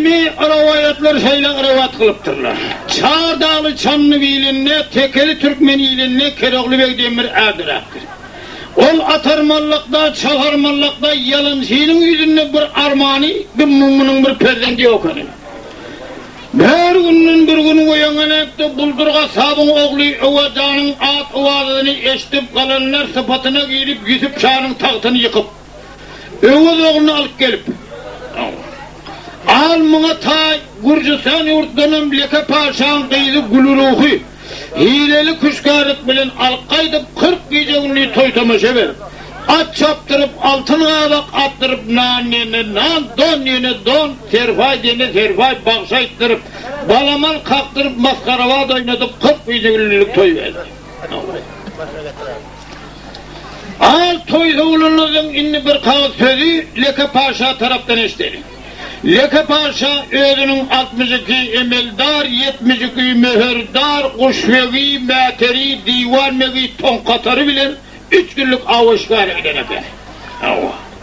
Emi aravayatlar şeyle aravat kılıptırlar. Çağdağlı Çanlı ilinne, Tekeli Türkmen ilinne, Keroğlu Bey Demir erdiraktir. Ol atarmallıkta, çalarmallıkta, yalancının yüzünde bir armani, bir mummunun bir perdendi yok hani. Her günün bir günü uyananakta buldurga sabın oğlu ovacanın at ovadını eşitip kalanlar sıfatına giyip Yusuf Şah'ın tahtını yıkıp Övaz oğlunu alıp gelip Almına ta Gürcistan yurtlarının Leke Paşa'nın kıydı gülüruhu hileli kuşkarık bilen alkaydıp 40 gece günlüğü toy tamaşa verip at çaptırıp altın ağlak attırıp nan yene nan, don yene don, terfay yene terfay bakşa ittirip balamal kaktırıp maskaravad oynatıp 40 gece günlük toy verdi. Al toy oğlunuzun inni bir kağıt sözü Leke Paşa taraftan istedi. Leke Paşa özünün 62 emeldar, 72 mühürdar, kuşvevi, meteri, divanmevi, ton katarı bilen 3 günlük avuşkar eden efendim.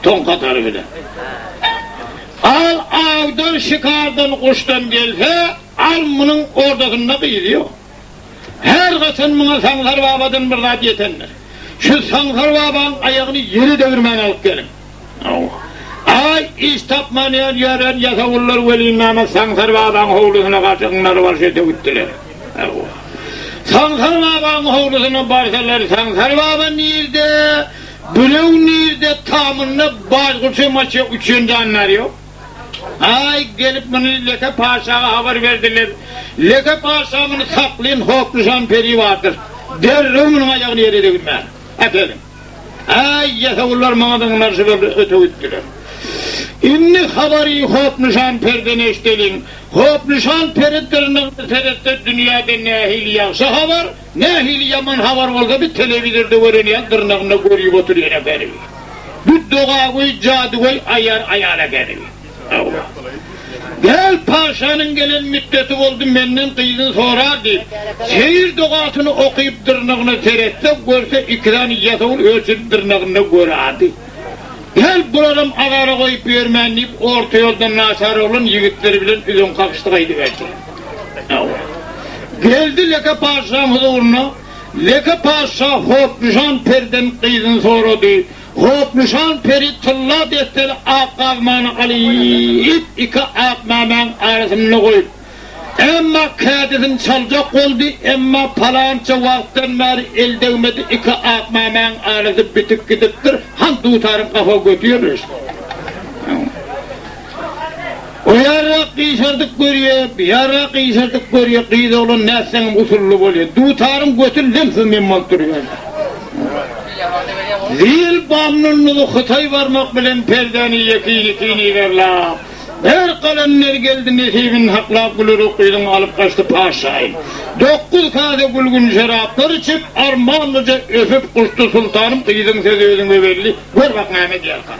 Ton katarı bilen. Al avdan, şikardan, kuştan gelse, al bunun ordasında gidiyor. Her kısın buna Sansar Baba'dan bir zat yetenler. Şu Sansar Baba'nın ayağını yeri devirmen alıp gelin. Ay iş tapmanayan yaren yasavullar velinlama Sansar Baba'nın hoğlusuna karşıkınları var şeyde gittiler. Sansar Baba'nın hoğlusuna barsalar, Sansar Baba nerede? Bülev nerede? Tamında başkuşu maçı üçüncü anlar yok. Ay gelip bunu Leke Paşa'ya haber verdiler. Leke Paşa bunu saklayın, hokluşan peri vardır. Derrim bunun ayağını yere devirmen. Efendim. Ay yasavullar mağadanlar şöyle öte gittiler. İnni habari hokluşan perden eştelin. Hokluşan peritlerinin terette dünyada nehil yağsa haber, nehil yaman haber olsa bir televizörde öğreniyen tırnağına görüp oturuyor efendim. Bir doğa koy, cadı koy, ayar efendim. Gel Paşa'nın gelen müddeti oldu benden kıydın sorar deyip şehir doğasını okuyup tırnağına teretse görse ikran yasavul ölçüp tırnağına görardı. Gel buradan agara koyup vermen deyip orta yoldan nasar olun yigitleri bilen üzün kakıştıraydı belki. Geldi Leke Paşa'nın huzuruna. Leke Paşa hopluşan perden kıydın soradı. Hopluşan peri tılla desteli akavmanı alayıp iki akmaman arasını koyup emma kâdesin çalacak oldu emma palanca vakitten beri el değmedi iki akmaman arası bitip gidiptir han tutarın kafa götürür o yarra kıyışırdık görüyor bir yarra kıyışırdık görüyor kıyıda olun nessenin usullu oluyor tutarın götür lemsin memmal duruyor Zil bağımlılığını Hıtay varmak bilen perdeni yekini verla. Her kalemler geldi nesibin hakla buluru kıydın alıp kaçtı Paşa'yı. 9 kade gülgün şeraplar içip armağanlıca öpüp kuştu sultanım kıydın sözü özüne belli. Gör bak Mehmet Yalkan.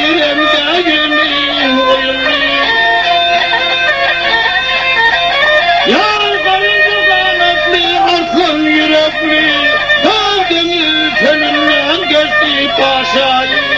biremde gelmeyin oyunlu. Yar karınca kanatlı aslan yürekli, dağ deniz çölünden geçti paşayı.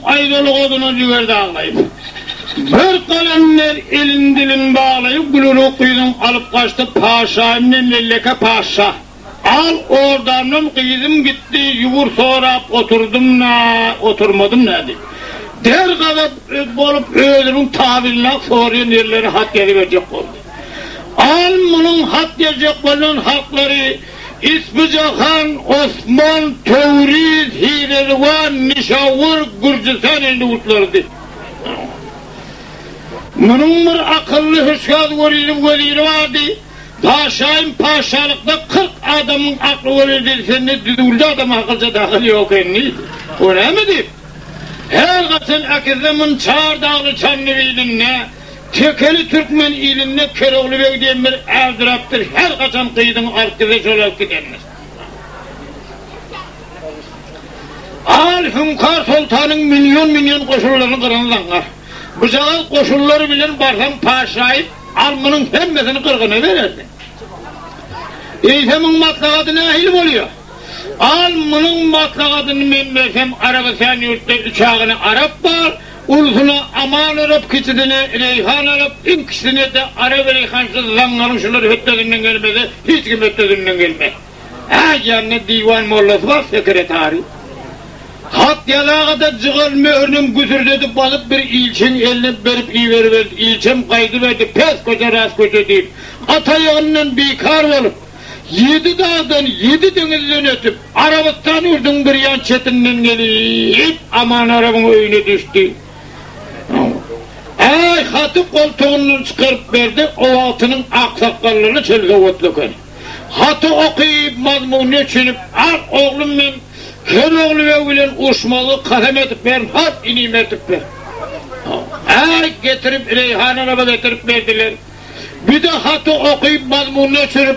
Ayrılık odunu cüverde ağlayıp bir kalemler elin dilin bağlayıp gülürü kıydum alıp kaçtı paşamın leke paşa. Al oradanım kıydım gitti yuvur sonra oturdum oturmadım neydi. Der kadar olup öldürün tabirine soruyor yerleri hat verecek oldu. Al bunun hat gelecek olan hakları İsmi Cahan, Osman, Tevriz, Hirelvan, Nişavur, Gürcistan elini uçlardı. Bunun bir akıllı hüskâd veri vardı. Paşayın paşalıkta 40 adamın aklı verildi. Sen ne düdüldü adam akılca dahil yok enni. Öyle mi deyip? Her kasın akizamın çağırdağlı çanlıviydin ne? Tekeli Türkmen ilinne Keroğlu Bey diyen bir evdiraptır. Her kaçan kıydın arkadaş olarak gidenler. Al Hünkar Sultan'ın milyon koşullarını kırınlanlar. Bu sefer koşulları bilen barsan paşayıp almanın hemmesini kırgını verirdi. İysemin matlakatı nahilim oluyor. Almanın matlakatını men versem Arabistan yurtta uçağını Arap var. Ulfuna aman Arap kişidine Reyhan Arap inkişine de Arap Reyhansız zanlarım şunları höttözünden gelmedi. Hiç kim höttözünden gelmedi. Yanına divan mollası var sekretari. Hat yalağada cıgal mühürünün güzürdedi balıp bir ilçin eline verip iyi veriverdi. İlçem kaydı verdi pes koca rast koca deyip. Atayağından bikar olup 7 dağdan 7 denizden ötüp Arabistan yurdun bir yan çetinden gelip aman arabın önüne düştü. Ay hatı koltuğunu çıkarıp verdi o altının aksakallarını çölge otluken. Hatı okuyup mazmunu çinip al oğlum ben Keroğlu ve bilen uçmalı kalem etip verin hat ineyim etip ver. Ay getirip Reyhan araba getirip verdiler. Bir de hatı okuyup mazmununa sürüp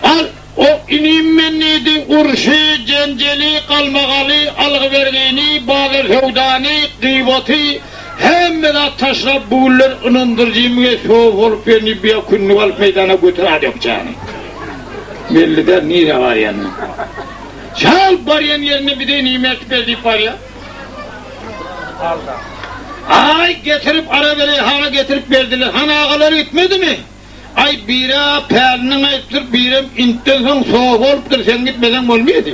al o ineyim men neydi urşi, cenceli, kalmakalı, algıverdiğini, bağır hevdani, kıybati hem de taşrap buğuller ınındırcıyım ve soğuk olup beni bir kunnu alıp meydana götür canı. Belli de nire var yanına. Çal bariyen yerine bir de nimet verdi var ya. Ay getirip arabeli hana getirip verdiler. Hana ağaları gitmedi mi? Ay bira pernin ettir birem intten son soğuk oluptur sen gitmeden olmuyordu.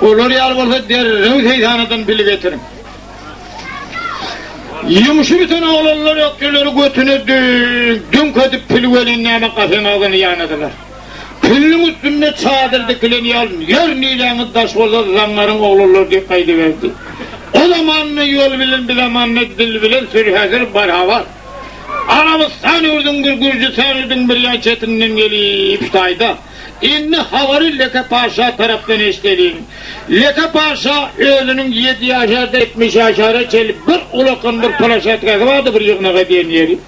Olur yal olsa derrev seytanadan bili getirin. Yumuşu bütün oğlanlar yokçuları götüne dünk edip pilvelinle ama kafen ağzını yanadılar. Pilin üstünde çadırdakilerini alın. Yer nilanı taş olsa zanların oğlanlar diye kaydı verdi. O zamanını yol bilen bir zamanını dil bilen sürü hazır barha var. Arabistan ürdün bir Gürcistan ürdün bir yan çetinden gelip tayda. İnni havarı Leke Paşa taraftan eşteliyim. Leke Paşa özünün 7 yaşarda 70 yaşarda çelip bir ulakandır palaşatkası vardı bir yığına diyen yeri.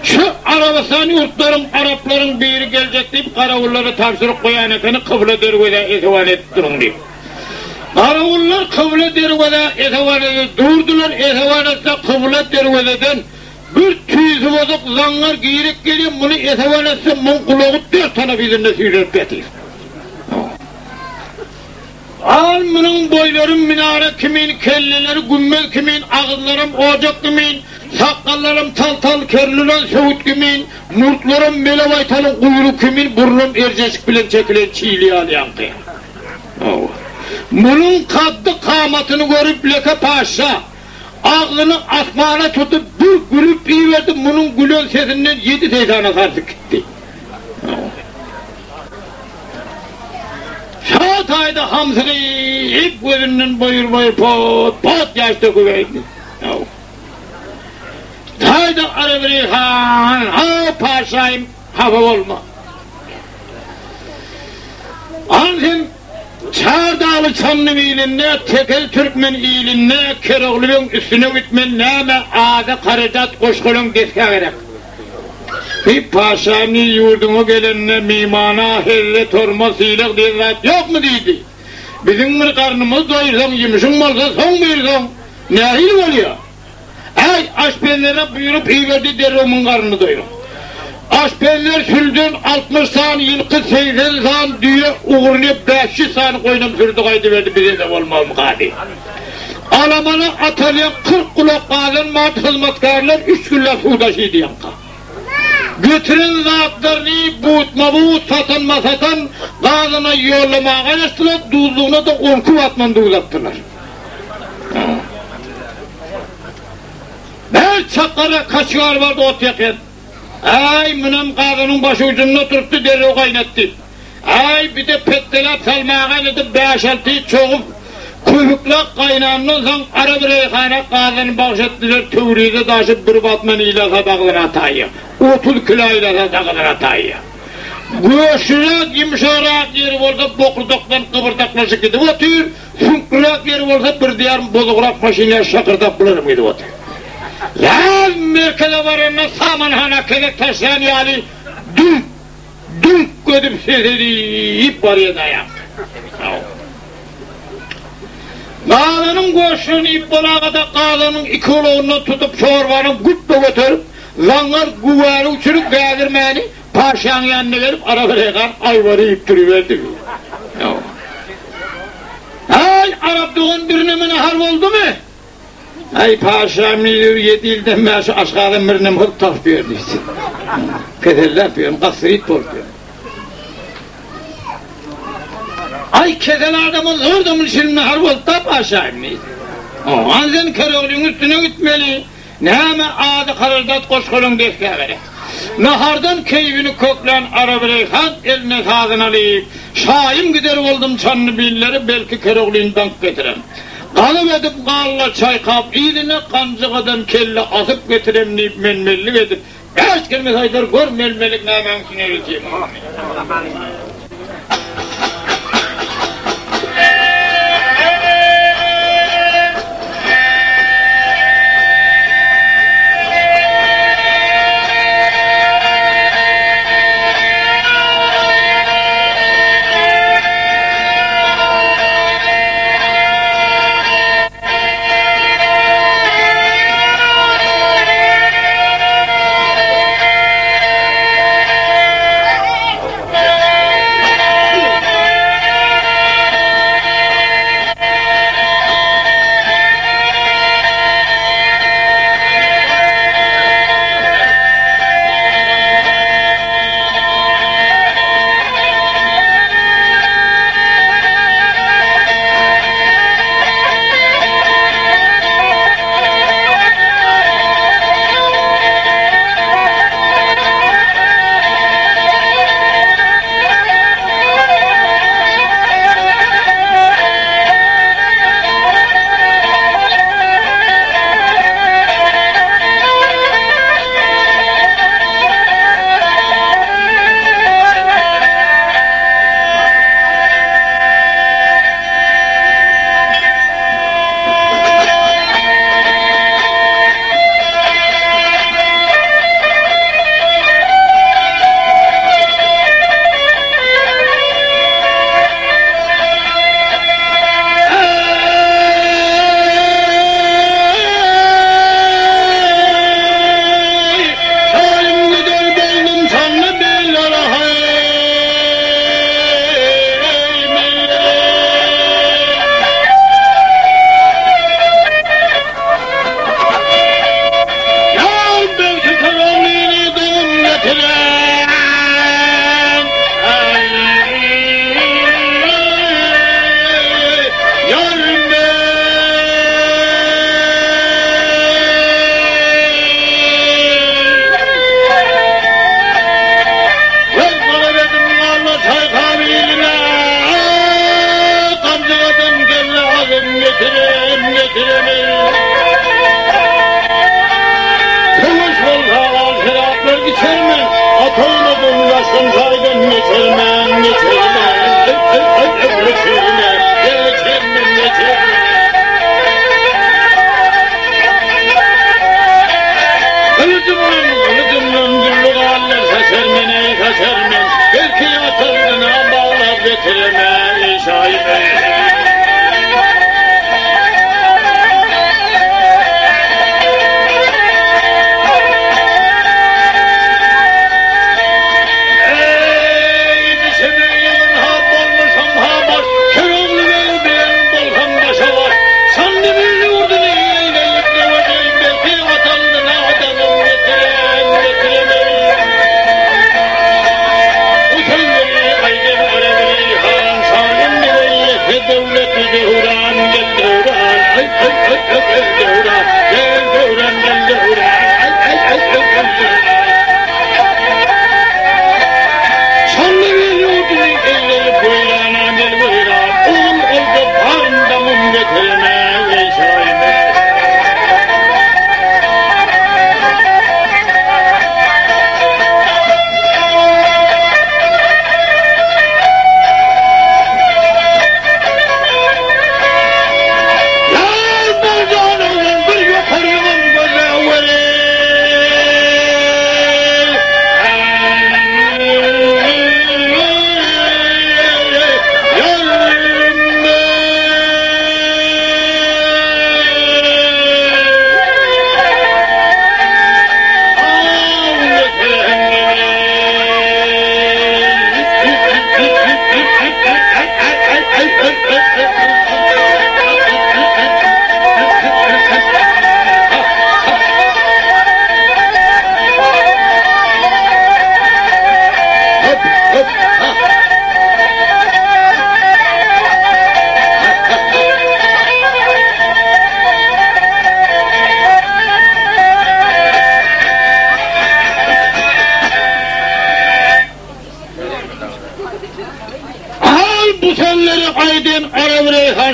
Şu Arabistan yurtların, Arapların biri gelecek deyip karavulları tavsırıp koyan efendim kıvla dervede etevan ettirin deyip. Karavullar kıvla dervede etevan edip durdular, etevan etse kıvla dervededen bir tüyüzü bozuk zanlar giyerek geliyor, bunu etevan etse mun kulağı 4 tane bizimle sürüp getir. Al bunun boylarım minare kimin, kelleleri gümmel kimin, ağızlarım ocak kimin, sakallarım tal kerlülen söğüt kimin, murtlarım melevaytalın kuyruğu kimin, burnum ercecik bilen çekilen çiğliği alayan kıyam. Bunun kaddı kamatını görüp Leke Paşa ağzını asmana tutup bir gülüp iyi verdi, bunun gülön sesinden 7 teyzana karşı gitti. Şahat ayda hamsını ip gözünden boyur pot yaş döküverdi. Hayda Arabirihan, ha paşayım, hafif olma. Ansim Çardağlı Çanlı ilinne, Tekel Türkmen ilinne, Keroğlu'nun üstüne gitmen neme adı karacat koşkulun deske gerek. Bir paşanın yurduna gelenine mimana herre torma silik diye zat yok mu dedi. Bizim bir karnımız doyursan yemişin olsa son buyursan ne ahil oluyor? Aşpenlere buyurup iyi verdi derromun karnını doyurun. Aşpenler sürdün 60 saniye yılkı 80 saniye düğe uğurlayıp 500 saniye koynum sürdü kaydı verdi bize de olmam kadi. Alamana atalya 40 kulak kadın mat hizmetkarlar 3 gülle sudaşıydı yanka. Götüren zatlarını buğut satan gazına yollamaya açtılar, duzluğuna da 10 kuvatman duzattılar. Bir çakara kaçıgar vardı ot yakın. Ay mınım kadının başı ucunda oturttu derri kaynattı. Ay bir de pettelat salmaya kaynattı 5-6'yı çoğup kuyrukla kaynağından son ara bir reyhane kadını bağışettiler tüvrüğüde taşıp bir batman ilasa dağılır atayı. 30 kilo ilasa dağılır atayı. Göğsürak yumuşarak yeri olsa bokurdaktan kıvırdaklaşık gidip otur. Sünkürak yeri olsa bir diğer bozukrak maşinler şakırdak bulurum gidip otur. Ya merkeze varana samanhana kelek taşlayan yani dünk ödüp seslediyip varıya dayak. Kağlanın göğsünü ip bolağada kağlanın iki uluğunu tutup çorbanın güppe götürüp zanlar güveri uçurup gaydirmeyeni paşanın yanına gelip arabayla ayvarı ip duruverdi. Ay Arap'tığın birine mi nehar oldu mu? Ay paşam 7 ilden ben şu aşağıdan birine hıp taf verdiysin. Kezeller diyorum, kasrit bol diyorum. Ay kezel adamın orada şimdi nehar oldu da paşam mıydı? Anzen Keroğlu'nun üstüne gitmeli. Ne hemen adı karardat koşkulun defke verek. Nahardan keyfini köklen Arabireyhan eline sağdan alayım. Şahim gider oldum çanlı billeri belki Keroğlu'ndan getirem. Kalıp edip kağılla çay kap, iline kancıkadan kelle asıp getirem deyip menmellik edip. Beş kelime saydır gör melmelik namen sinirliyim. lazım getiremem. Kılıç olsa al şaraplar geçermem. At olmadım yaşım saydan geçermem. Kılıcımdan güllük ağırlar saçarmen. Belki yatırdığına bağlar getiremem. Şahime.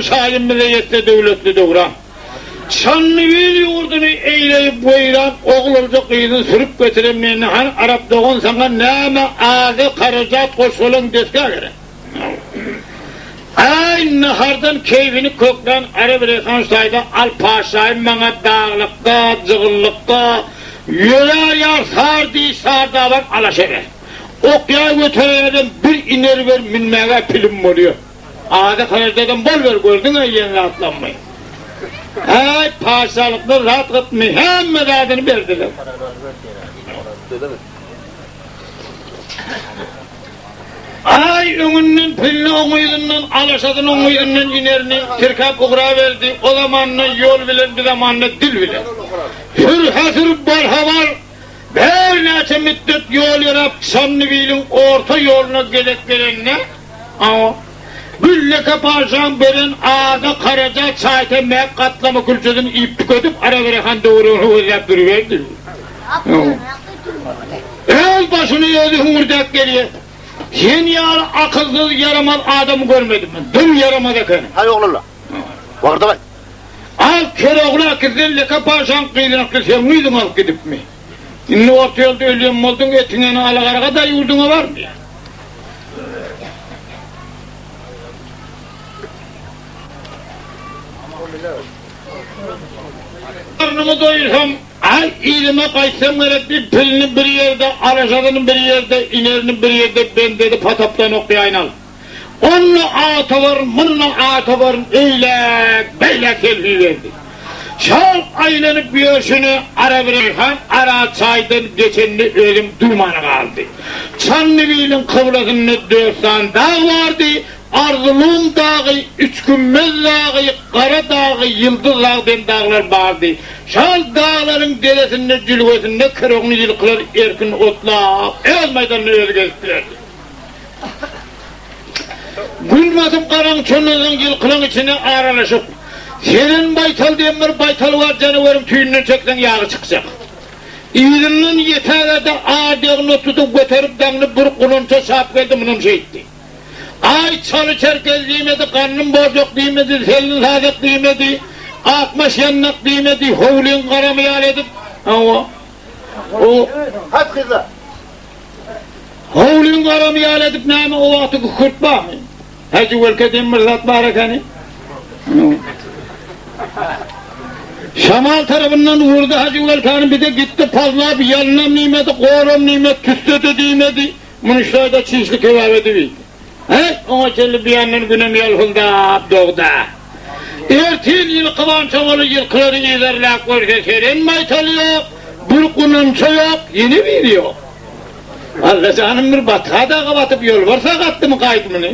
Şahim'de yetti devletli doğran. Çanlıgil yurdunu eyleyip boylan oğulca kıyını sürüp götüremeyen Arap doğun sana nâme ağzı karacat koşulun deske göre. Ay nahardan keyfini köklen Arap Reyhan sayda al paşayım bana dağlıkta, cığıllıkta, yüreğe yar sarda bak alaşere. Okya götüreyelim bir iner ver minmeye pilim oluyor. Ağzı karacadan bol ver gördün ya yeni rahatlanmayın. Ay paşalıklı rahat gitmeyi hem adını verdiler. Ay önünden pilini oğuyduğundan alaşadın oğuyduğundan inerini kirkap uğra verdi. O zamanla yol bilen bir zamanla dil bilen. Hür hasır barha var. Bir neçe müddet yol yarap Çanlıgil'in orta yoluna gelek gelenine. Ama Gülle kaparsan berin ağda karaca çaytemeye katlama külçeden ip tükötüp ara verehan doğruğunu özlep duruverdi. El başını yedi hurdak geliyor. Sen yar akılsız yaramaz adamı görmedim ben. Dün yaramaz ekeni. Hay oğlum. Vardı bak. Al kere oğlu akılsızla kaparsan kıydın akılsız mıydın alıp gidip mi? İnni orta yolda ölüyorum oldun etinen alakara da yurduna var mı ya? Karnımı doyursam, ay ilime kaçsam gerek bir pilini bir yerde, araşadının bir yerde, inerinin bir yerde, ben dedi pataptan okuyayın al. Onunla ağıta varın, bununla ağıta varın, öyle, böyle selfie verdi. Çok aylanıp göğsünü ara Reyhan, ara çaydan geçenini ölüm dumanı kaldı. Çanlıgil'in kıvlasında 4 tane dağ vardı. Arzulun dağı, Üçkünmez dağı, Kara dağı, Yıldız dağı den dağlar vardı. Şal dağların deresinde, cülvesinde kırığını yılkılar erkin otlap, el meydanını özgeçtilerdi. Gülmasım karan çönlüğün yılkılın içine aralaşıp, senin baytal diyen bir baytal var canavarım tüyünden çeksen yağı çıkacak. İğrinin yeterli de ağdığını tutup götürüp damını bir kulunca şap verdi bunun şey etti. Ay çalı çerkez giymedi, karnım bozuk giymedi, selin sadık giymedi, akmaş yannak giymedi, hovlin karamıyal edip, o Hadi kızlar. hovlin karamıyal edip neyme o vakti kırtma mı? Hacı Velkedin Mırzat Barakani. Şamal tarafından vurdu Hacı Velkan'ın, bir de gitti fazla bir yanına nimeti, koğram nimet, tüstüdü nimeti, Münişler'de çişlik ev edibiydi. Ona çelli bir yandan günem yalhılda, doğda. Ertil yıl kıvançavalı yılkıları izerlek görse seren maytalı yok, bir kununça yok, yeni bir yok. Allah canım bir batığa da kapatıp yol varsa kattı mı kaydımını?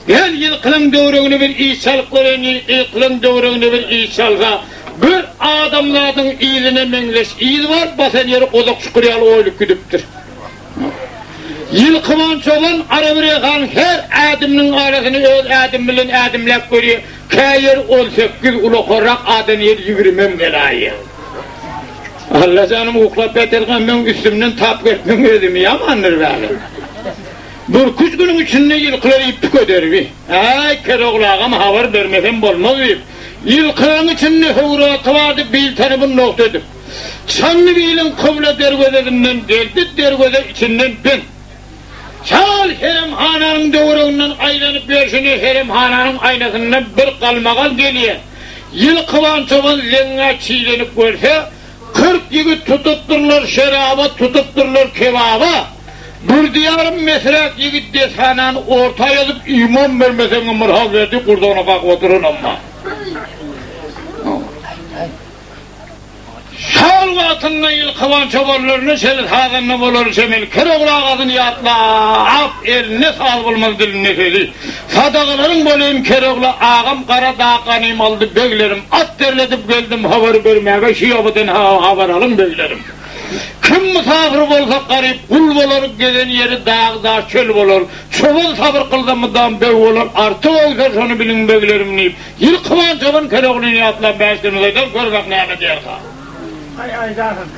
Gel yılkılın doğruğunu bir İsa'lık göreni, yılkılın doğruğunu bir İsa'lığa, bir adamların iyiliğine menleş, iyil var, basen yeri kozak şükriyalı oyluk güdüptür. Yıl kıvanç olan Arabireykan her adımının arasını öz adım bilen adımlap görüyor. Kayır 18 ulu korrak adın yer yürümem gelayı. Allah canım uklap beterken ben üstümden tap etmem ödümü yamandır böyle. Bir kuş günün içinde yılkıları iptik öder bir. Ay keroğlağım haber vermesem olmaz bir. Yılkıların içinde hıvratı vardı bir tanımın noktadır. Çanlı bilin kıvla dergözedinden geldi, dergöze içinden ben. Çal Heremhana'nın doğruğundan aylanıp görüşünü Heremhana'nın aynasından bir kalmakan geliyor. Yıl kıvançoğun zengâ çiğlenip görse 40 yigit tutupturlar şeraba, tutupturlar kebaba. Bir diyarım mesrak yigit deshanan orta yazıp iman vermesen mırhal verdi, kurda ona kalk oturun ama. Şal vatından yıl kıvançoğullarını selit hazanına bolur semel, keroğla ağzını yatla, ap eline sağ bulmaz diline seli. Sadakaların bolayım keroğla ağam kara dağ kanıyım aldı beylerim, at derledip geldim haber vermeye, şiyabıdan haber alın beylerim. Kim misafir bolsa garip, kul bolur, gezen yeri dağ çöl bolur, çoban sabır kıldı mıdan bev olur, artı olsa şunu bilin beylerim deyip, yıl kıvançoğun keroğlunu yatla beştiniz eder, görmek neyme derse. Ay canım.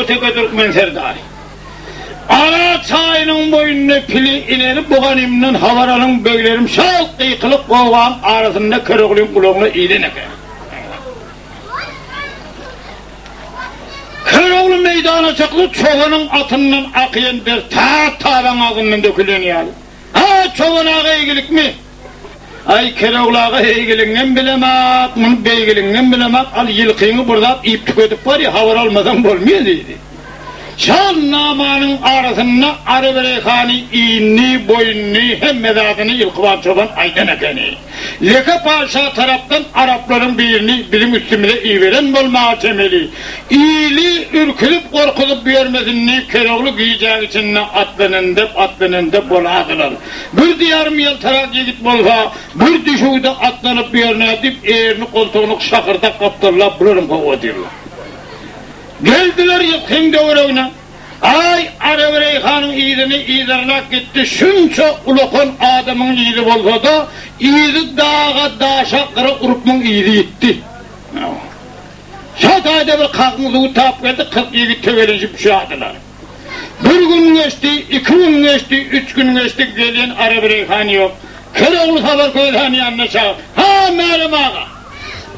öte götürükmen serdari. Ara çayının boyununa pili ileri buğanimden havaralın böylerim şal kıykılık kovan arasında Köroğlu'nun kulağına iyiden eke. Köroğlu meydana çıklı çoğunun atının akıyan der taban ağından dökülen yani. Ha çoğun ağa ilgilik mi? Ay Köroğlu ağa ilgilinden bilemek, bunu beygilinden bilemek, al yılkıyını burada ip tüketip var ya havar almadan olmuyor dedi. Şan namanın arasında Arıvereyhani iğni boyunlu hem medadını yılkıvan çoban aydan ekeni. Leke Paşa taraftan Arapların birini bizim üstümüze iyi veren olmağa temeli. İyili ürkülüp korkulup görmesinini Köroğlu giyeceği içinde atlanında bola kılar. Bir diyarım yaltarak git bolsa, bir düşüğde atlanıp bir yerine dip eğerini koltuğunu şakırda kaptırlar, bulurum kovadirlar. Geldiler yıkın dövrevine. Ay Arıvereyhan'ın iyidini iyidirlak gitti. Şunca ulukun adamın iyidi olsa da iyidi dağa daşa kırı urupmun iyidi gitti. Şatayda bir kalkımızı tap geldi 47 tövelinci bir şey adılar. Bir gün geçti, 2 gün geçti, 3 gün geçti gelen Arıvereyhan yok. Köroğlu Sabarköy'den yanına çağır. Ha Meryem ağa.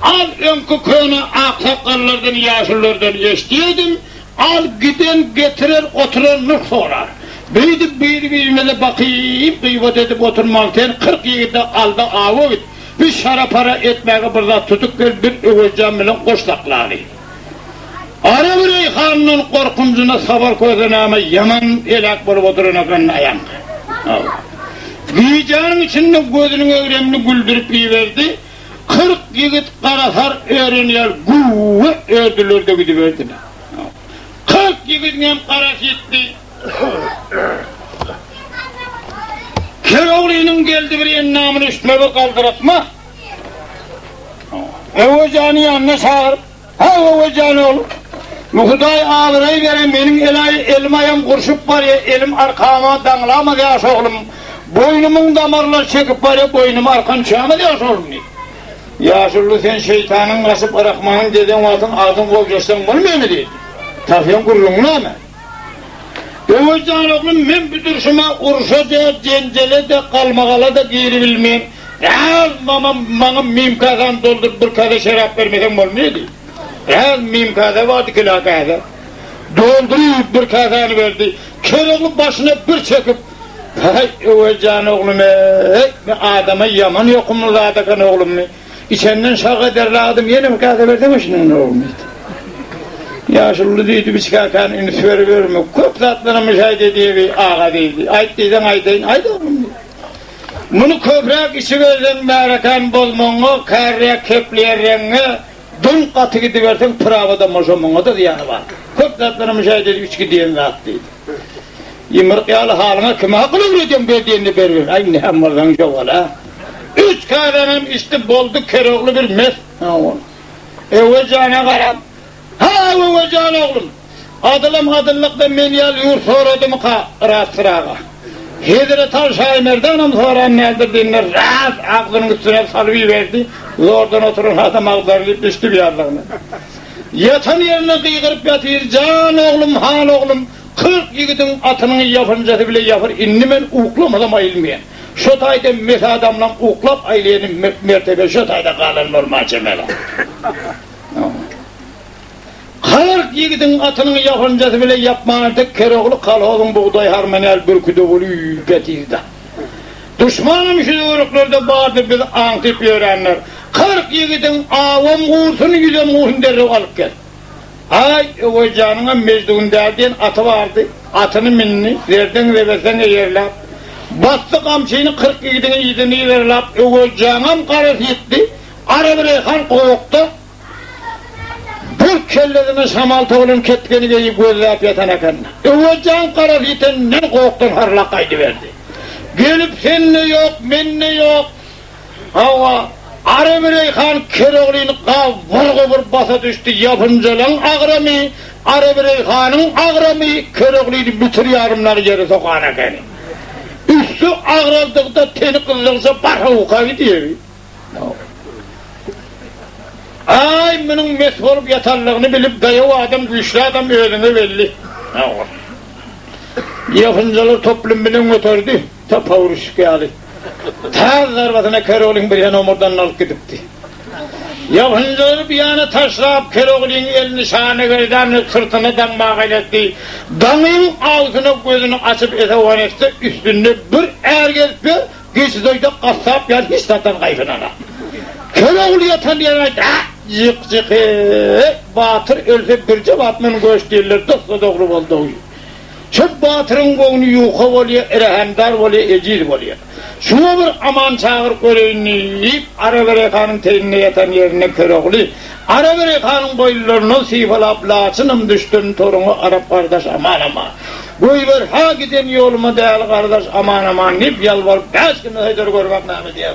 Al önkü köyüne aksakallardan, yaşlılardan geçtiydim. Al giden getirir oturanlık sorar. Birine de bakayım, kıyvat edip oturmaktan 47'de aldı avı git. Bir şara para etmeyi burada tutuk bir öveceğim ile koştakları. Arıvereyhan'ın korkuncuna Sabarköy'den ama yaman elak bulup oturana ben ayam. Giyeceğinin içinde gözünün öğrenini güldürüp verdi. 40 yigit karasar öğreniyor, guve ördüler de gidiverdiler. 40 yigitin hem karası gitti. Köroğlu'nun geldi bir ennamını üstüne bir kaldıratma. Evocağını yanına çağırıp, ha evocağını oğlum. Muhday ağırayı veren benim elim ayağım kurşup var ya, elim arkama danglama diyaş oğlum. Boynumun damarları çekip var ya, boynumu arkan çağıma diyaş oğlum diye. Yaşurlu sen şeytanın kasıp bırakmanın deden vatın ağzın kovcastan olmuyor mu dedi. Tafiyen kurulunu ama. Öğüzcan oğlum ben bir duruşuma urşaca, cencele de kalmakalı da giyri bilmeyeyim. Ya bana mimkadan doldurup bir kade şerap vermeden olmuyor dedi. Ya mimkade vardı külakade. Doldurup bir kadanı verdi. Köroğlu başına bir çekip hay Öğüzcan oğlum adama yaman yokumu zaten oğlum İçenden şaka derladım yine mi kâde verdi mi şunun oğlum Yaşlı değildi bir çıkarken ünsüveri verme. Köp zatlarımız haydi diye bir ağa değildi. Ayt deyden aytayın haydi oğlum diye. Bunu köprek içi verden berakan bozmonga, karya kepliye renge, dün katı gidiversen pravada moşomonga da diyanı var. Köp zatlarımız haydi üç diyen zat değildi. Yımırk yağlı halına kime akıllı vereceğim verdiğini veriyor. Ay ne hem vardan çok ola. 3 kadenem işte boldu Köroğlu bir mes. Evvecana karam. Ha evvecana oğlum. Adıllıkta menyal yur soradım rahat sırağa. Hidre Tarşay merdanım soran nedir dinler. Rahat aklının üstüne salvi verdi. Zordan oturun adam ağlarlayıp düştü bir yerlerine. Yatan yerine kıygırıp yatıyor. Can oğlum, han oğlum. 40 yiğidin atının yapıncası bile yapar. İnnimen uklamadım ayılmayan. Şotayda mesela adamla uklap ailenin mertebe şotayda kalan normal cemele. 40 yiğidin atının yapıncası bile yapmadık. Köroğlu Kaloğlu'nun buğday harmaniyel bürküde oluyor getirdi. Düşmanım şu uğruklarda bağırdı bir antip öğrenler. 40 yiğidin avam uğursunu yüze muhinderi alıp gel. Ay o canına mecdun derdiğin atı vardı. Atını minni verden ve besene yerler. Bastı kamçını 40 yiğidini yedini verilap. O canım karısı gitti. Arıvereyhan koyuktu. Bir kelledine samalta olun ketkeni geyip gözleyip yatana kanına. O can karısı yitenden koyuktun harla kaydı verdi. Gelip sen ne yok, men ne yok. Hava Arıvereyhan Köroğlu'nu vurgu basa düştü yapıncalan ağrami. Arıvereyhan'ın ağrami Köroğlu'nu bütün yarımları yeri sokağına geldi. Üstü ağrıldıkta teni kızdırsa barha ukavi diye. Ay bunun mes olup yatarlığını bilip dayağı adam, güçlü adam öğrene belli. Yapıncalar toplum bilen götürdü, ta pavruşuk yağlı. Ta zarbatına Keroğlu'nun bir yana omurdan alıp gidipti. Yapıncalar bir yana taşlayıp Keroğlu'nun elini şahane gördüğünü sırtını danmağa etti. Danın ağzını gözünü açıp etevan etse üstünde bir er gelip geçi doyda kasap yer hissatan kayfınana. Keroğlu yatan yerine cık cık batır ölse bir cevatının göç değiller dostla doğru oldu. Çok batırın koğunu yuha oluyor, erehemdar oluyor, ecil oluyor. Şuna bir aman çağır göreyinleyip Araberekan'ın teline yatan yerine Keroğlu Araberekan'ın boylarını sifalap laçınım düştüm torunu Arap kardeş aman aman. Buyur ha giden yoluma değerli kardeş aman aman nip yalvar 5 gün haydar görmek nami diye.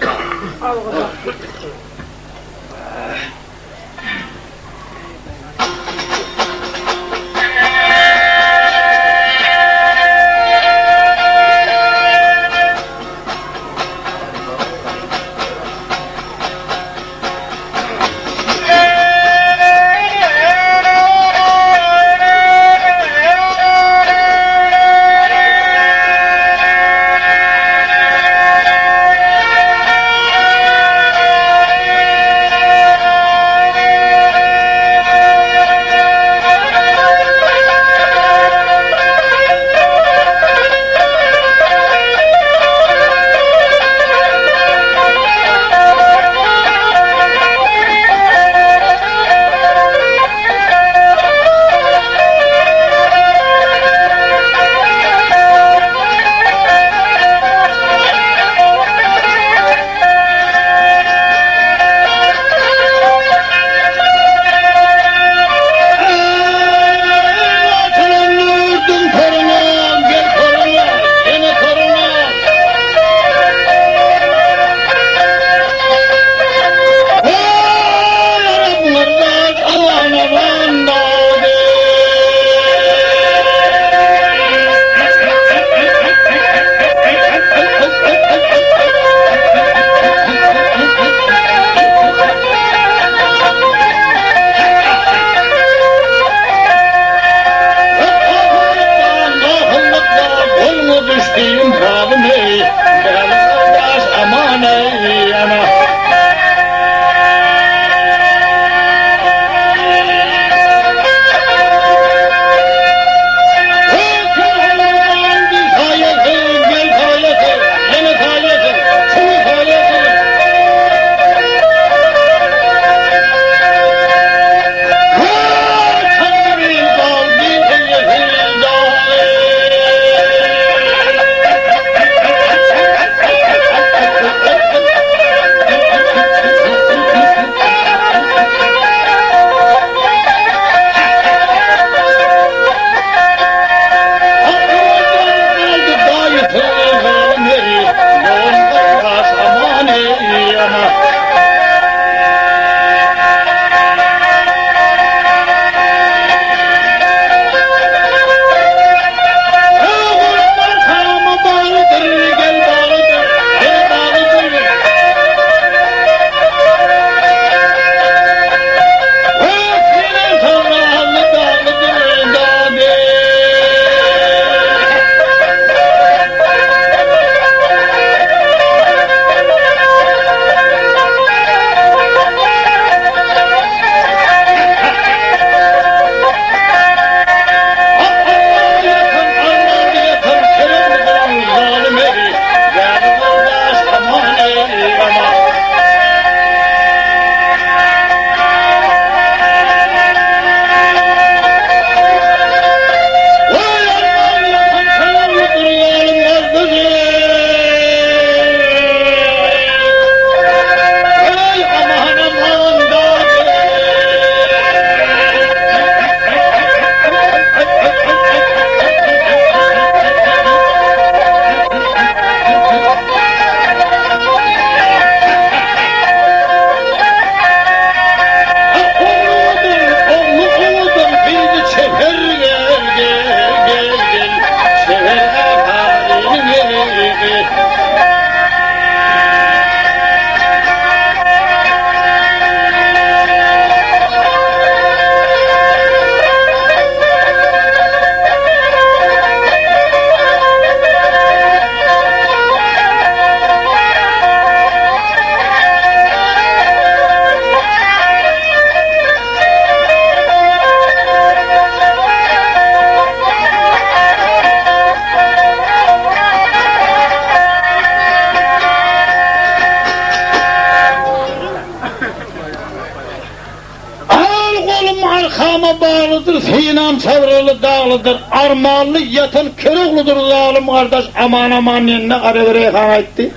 dağlıdır, Sinan çevreli dağlıdır, armağanlı yatan Köroğlu'dur zalim kardeş, aman aman yenine arı etti.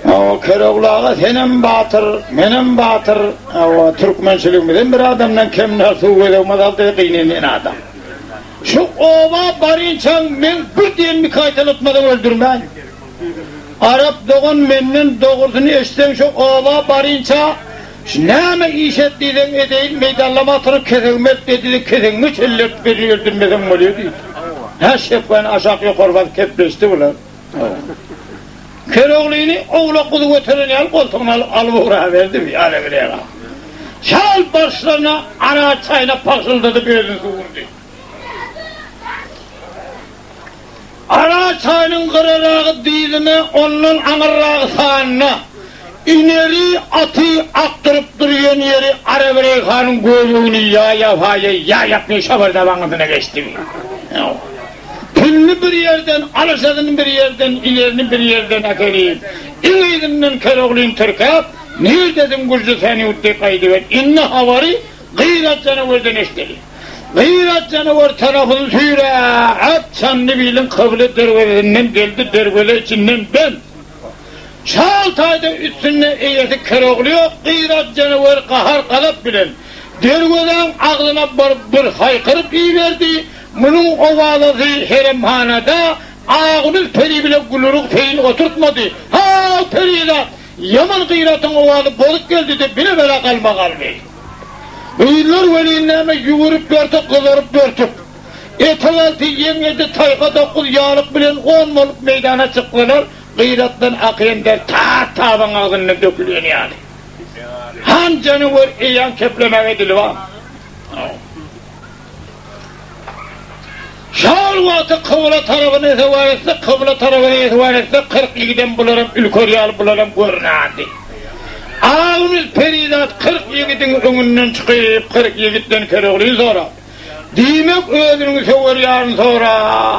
O Köroğlu ağa senin batır, benim batır, o Türkmençiliğimizden bir adamdan kemler su edemez altı kıynenin adam. Şu ova barınçan ben bir diyen bir kaytalatmadan öldürmen. Arap doğun menin doğurdunu eşten şu ova barınça neme iş ettiğden edeyin meydanlama atırıp kesilmet dediği kesilmiş ellert beni öldürmeden oluyor değil. Her şefken aşağı yukarı bak kepleşti ulan. Köroğlu'nu oğla kudu götürün al koltuğuna alıp uğrağa verdi mi? Yani bir yere. Çal başlarına ara çayına pasıldadı bir elini vurdu. Ara çayının kırarağı dizine, onun anırrağı sağına, ineri atı aktırıp duruyor yeri, Arabireyhan'ın göğlüğünü ya yapmıyor, şabarda bağındına geçti mi? Tünlü bir yerden, alışadının bir yerden, ilerinin bir yerden akılıyım. İngidinden Köroğlu'nun Türk'e, niye dedim Gürcü seni utti kaydı ver, inne havari, gıyrat canavardan eşteli. Gıyrat canavar tarafını suyra, at sanlı bilin kıblı dervelinden geldi derveli içinden ben. Şaltayda üstüne eğeti Köroğlu yok, gıyrat canavar kahar kalap bilen. Derveden ağzına bir haykırıp iyi verdi. Bunun ovalığı heremhanada ağınız peri bile gülürük feyin oturtmadı. Ha periyle yaman gıyratın ovalı bozuk geldi de bile böyle kalma kalmayı. Buyurlar velinneme yuvurup börtüp kızarıp börtüp. Etalaltı yengedi tayfa dokuz yağlık bilen 10 moluk meydana çıktılar. Gıyrattan akıyan der taban ağzından dökülüyor yani. Han canavar eyan keplemeye dili var. Şalvatı kıvla tarafına etibar etse, kıvla tarafına etibar etse, 42'den bularım, ülkoriyal bularım görünadı. Ağınız peridat 47'in önünden çıkıp, 47'den Köroğlu'yu sonra. Demek ödünün severiyarın sonra,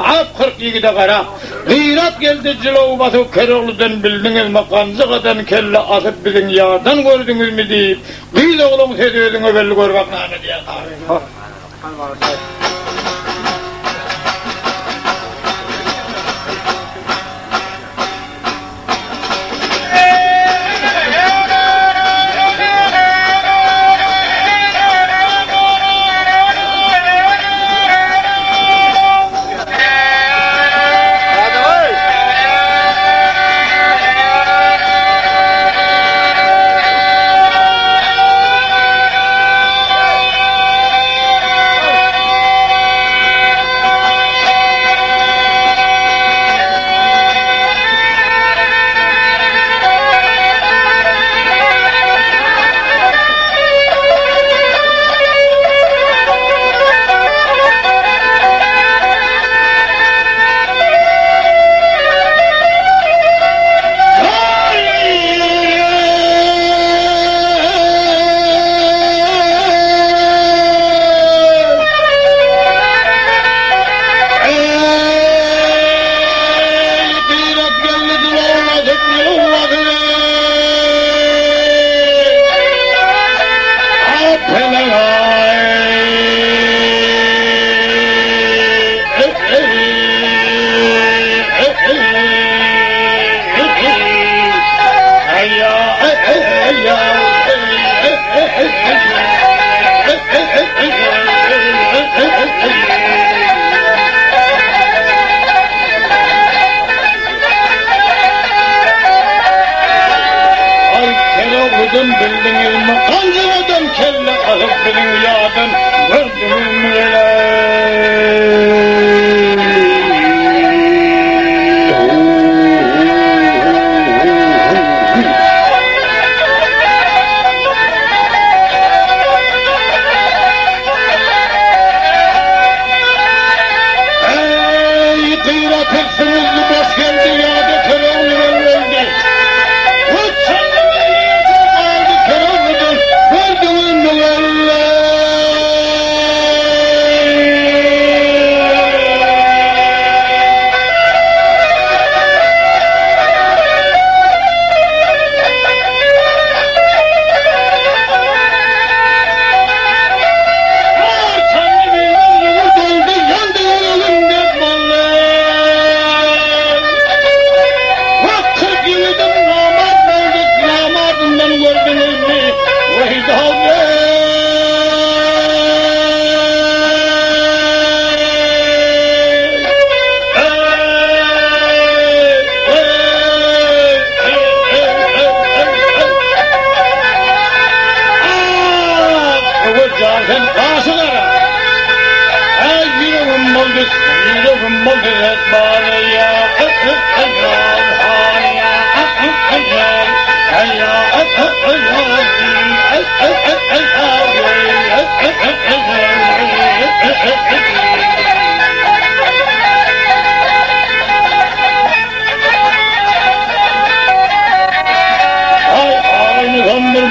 hep 47'de kara. Gıyrat geldi cilovu basıp Köroğlu'dan bildiniz mi, kancıkadan kelle asıp bizim yardan gördünüz mü deyip, gıyla oğlum sedi ödünü belli görmek nane diye kare. Bildiniz mi? Kancımadan kelle asıp bizim yağdan gördünüz mü öyle? Ey kıyrat hırsınızlı baş geldi yağda Köroğlu öldü. Sen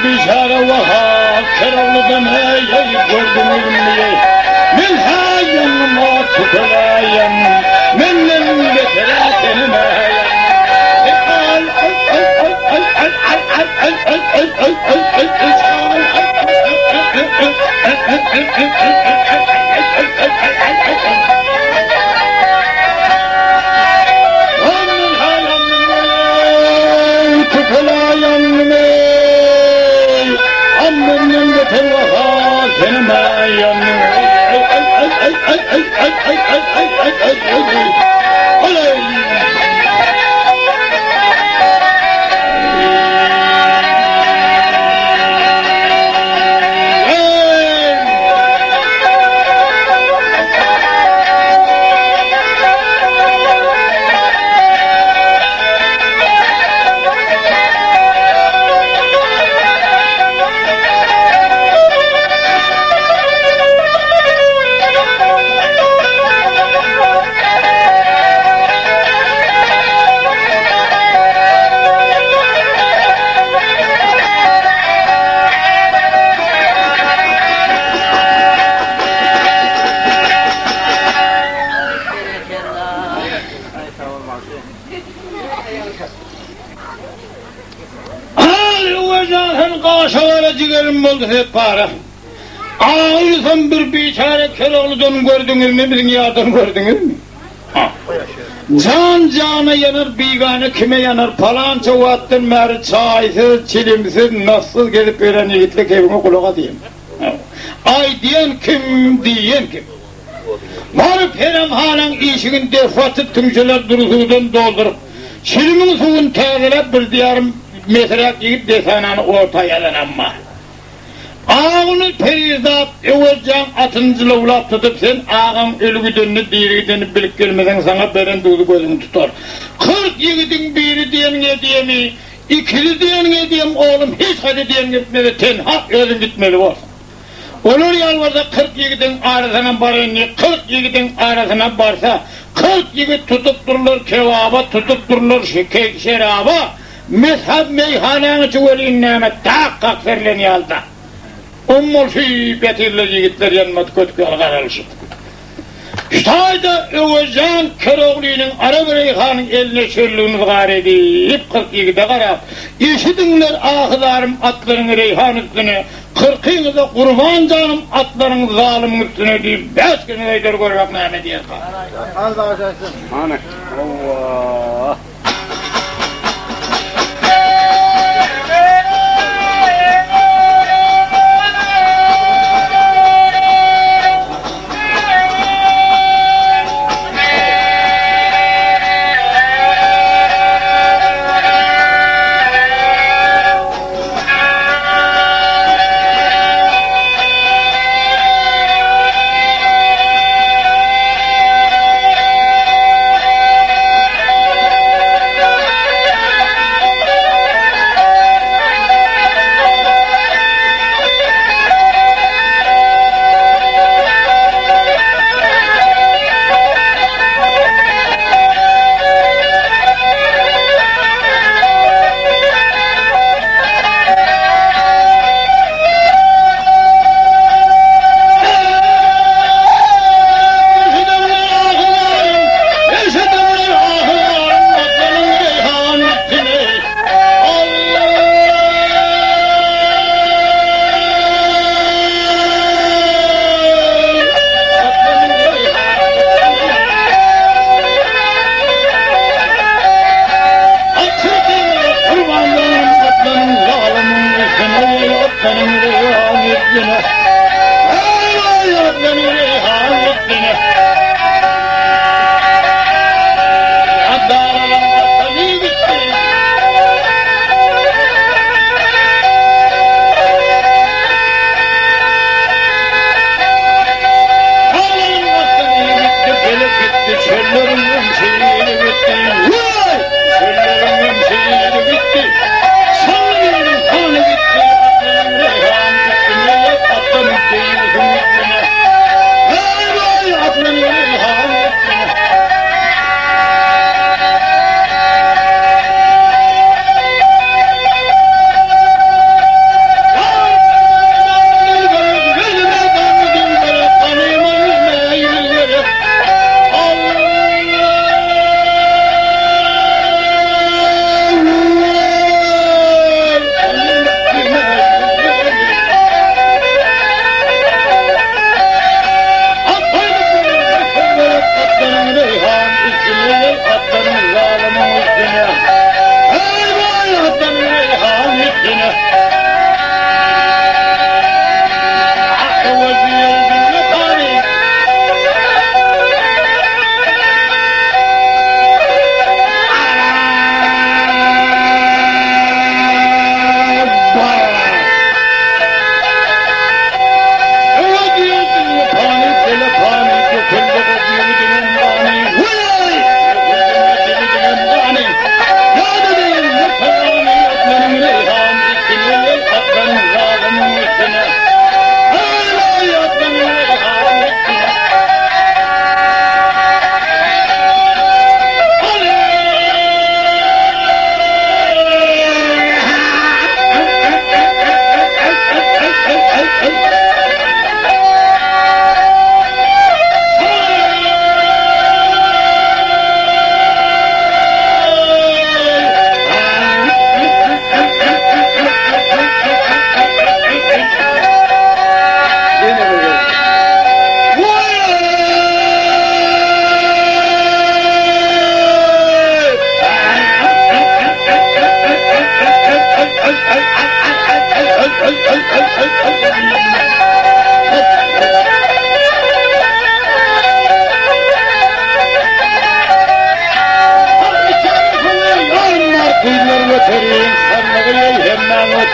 Bişara vaha kerallıdan hey gördünüz mü? Min hayyanıma tutulayan, minnin getire kenime. Kaşalara ciğerim oldu hep para. Ağırsan bir biçare Keloğlu'dan gördünüz mü? Bizim yardan gördünüz mü? Can cana yanar, bigane kime yanar? Palanca vattın meri çaysız, çilimsiz, nasıl gelip veren yiğitlik evime kulağa diyeyim. Ay diyen kim? Varıp herem halen işinin defatıp tümcüler durusundan doldurup, çilimin suyun tezilep bir diyarım metrak yiyip desananı ortaya eden ama. Ağını perizat evvelcan atıncılı ulap tutup sen ağın ölgüdününü dirgidini bilip gelmeden sana beren doğdu gözünü tutar. 40 yiğidin biri diyen diyemi, ikili diyen diyem oğlum hiç hadi diyen gitmedi tenha özün gitmeli var. Olur yalvarda 40 yiğidin arasına barınca 40 yiğidin arasına barsa 40 yiğit tutup durulur kevaba tutup durulur şeraba mezhab meyhananı çuvalin nâmet takkak verleni alda. Ummul betirler yigitler yanmat kötü algar alışıp. Ştayda Övecan Keroğlu'nun Arap Reyhan'ın eline çöllüğünü gâr edip 40 yigide garap. İşidinler ahılarım atlarını Reyhan üstüne, 40'ınıza kurban canım atların zalim üstüne deyip 5 günü eydir görmek nâme diye kâr. Allah aşarsın. Hani? Allah.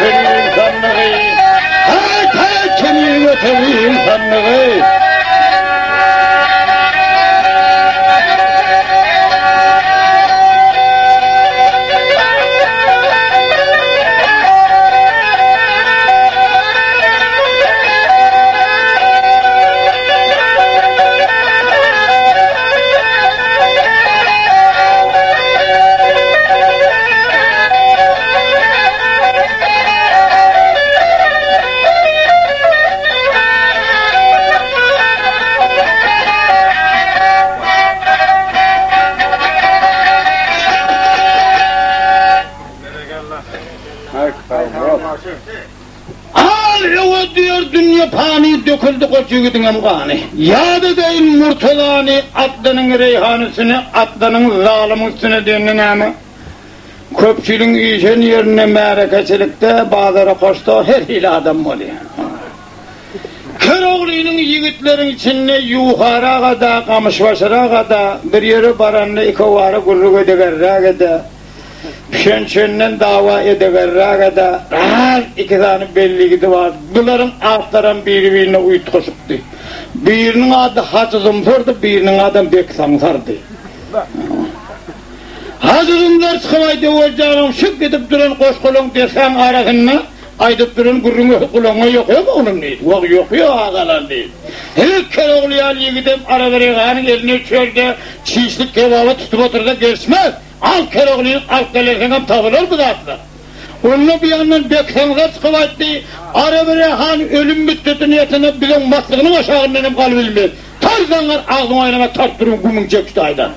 öteli insanlığı. Kemiğin öteli insanlığı. Al diyor dünya pani döküldü koçugidin amgani. Yadı değil murtalani atlanın reyhanesini, atlanın zalimisini deninin ama. Köpçülün işin yerine merekeçilikte bazıları koştu her hile adam oluyor. Köroğlu'nun yiğitlerin içinde yukarı kadar, kamışbaşıra kadar bir yeri baranlı iki varı kulluk edegerra kadar. Pişençönden dava edegerra kadar rahat iki tane belli gidi var. Bunların altların birbirine uyut koşuktu. Birinin adı Hacı Zımsır'dı, birinin adı Bek Samsar'dı. Hacı Zımsır çıkımaydı o canım şık gidip duran koşkulun desen arasında aydıp duran gurrunu kulağına yok mu onun değil? Yok ağalar değil. Hele Köroğlu'ya gidip aralarının eline çölde çiğslik kebabı tutup oturda geçmez. Al Köroğlu'nun alt gelirken tavırlar bu da atlar. Onunla bir yandan Beksanlar çıkıvattı, aralarının ölüm müddeti niyetine bilin matlığının aşağıdan kalbilmez. Tarzanlar ağzına oynama tarttırın kumun çekti aydan.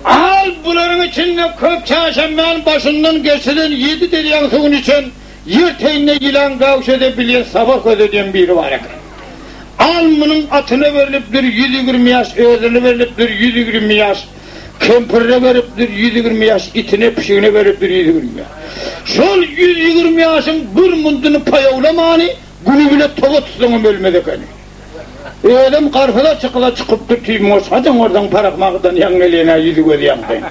Al bunların içinde kök çarşambanın başından geçilen 7 deryan suyun için yer teynine yılan kavş edebilen sabah ödediğim biri var ya. Almının atına veriliptir 120 yaş, özüne veriliptir 120 yaş, kempirine veriliptir 120 yaş, itine pişiğine veriliptir 120 yaş. Şol 120 yaşın bir mundunu payavlamanı, günü bile tova tutsanım ölmedek hani. Adam karfıda çıkıla çıkıp tutayım olsa, hadi oradan parakmaktan yan eleyene yüzü gözü yankayım.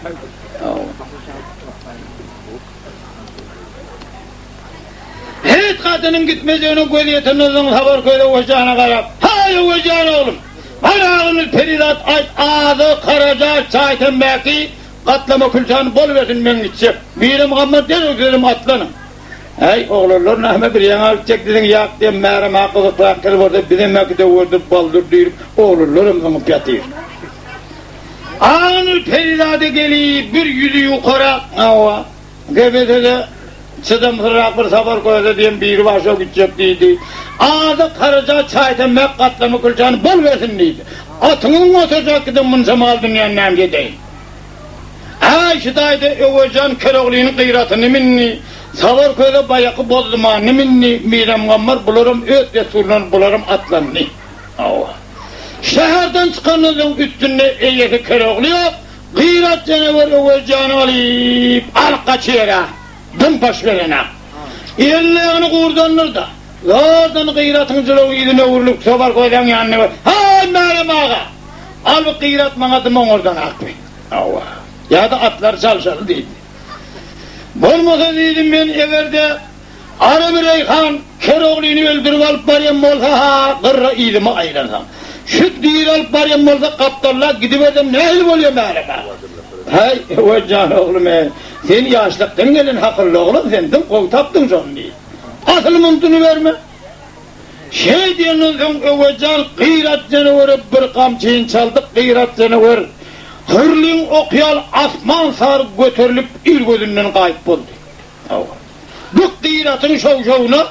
Hiç kadının gitmeyeceğini gözüyetinizden haber köyde ocağına karab. Hayır ocağına oğlum. Arağınız peridat ağzı karaca çayten belki katlama külçanı bol versin ben gideceğim. Birim Muhammed der özelim atlanım. Hey oğlum nahme bir yana alacak dedin yak diye meğerim hakkılık bırakır vardı bizim mekide vurdu baldır deyip oğlum sana piyatır. Ağzı peridatı geliyor bir yüzü yukarı hava. Gebetede Sıdım Hırrak bir sabır koydu diyen biri başa gidecek deydi. Ağzı karaca çayten mek katlamı külçanı bol versin deydi. Atının otacak gidin mınsam aldın yanına gideyim. Şidaydı Övecan Köroğlu'nun kıyratını minni. Sabır koydu bayakı bozdumanı minni. Mirem gammar bulurum öt Resul'un bulurum atlanını. Şehirden çıkanızın üstünde eyyeti Köroğlu yok. Kıyrat canavar Övecan'ı alıp al kaçıra. Dım baş verene. Elleğini kurdanır da. Oradan kıyratın cılığı yüzüne vurulup sabır koydan yanına var. Hay Meryem ağa. Al bu kıyrat bana dımın oradan akbe. Ya da atlar çalışalı değildi. Bolmasa değilim ben everde Arı Reyhan Köroğlu'nu öldürüp alıp bariyem olsa ha kırra iyilimi ayıransam. Şüt değil alıp bariyem olsa kaptarlar gidiverdim ne elim oluyor Meryem ağa. Hay Övecan oğlum sen yaşlıktan gelin hakırlı oğlum sendin kol taptın son değil. Asıl mıntını verme. Şey diyenizden Övecan kıyrat canavarı bir kamçıyın çaldık kıyrat canavarı. Hırlığın okuyal asman sarı götürülüp il gözünden kayıp oldu. Bu kıyratın şovuna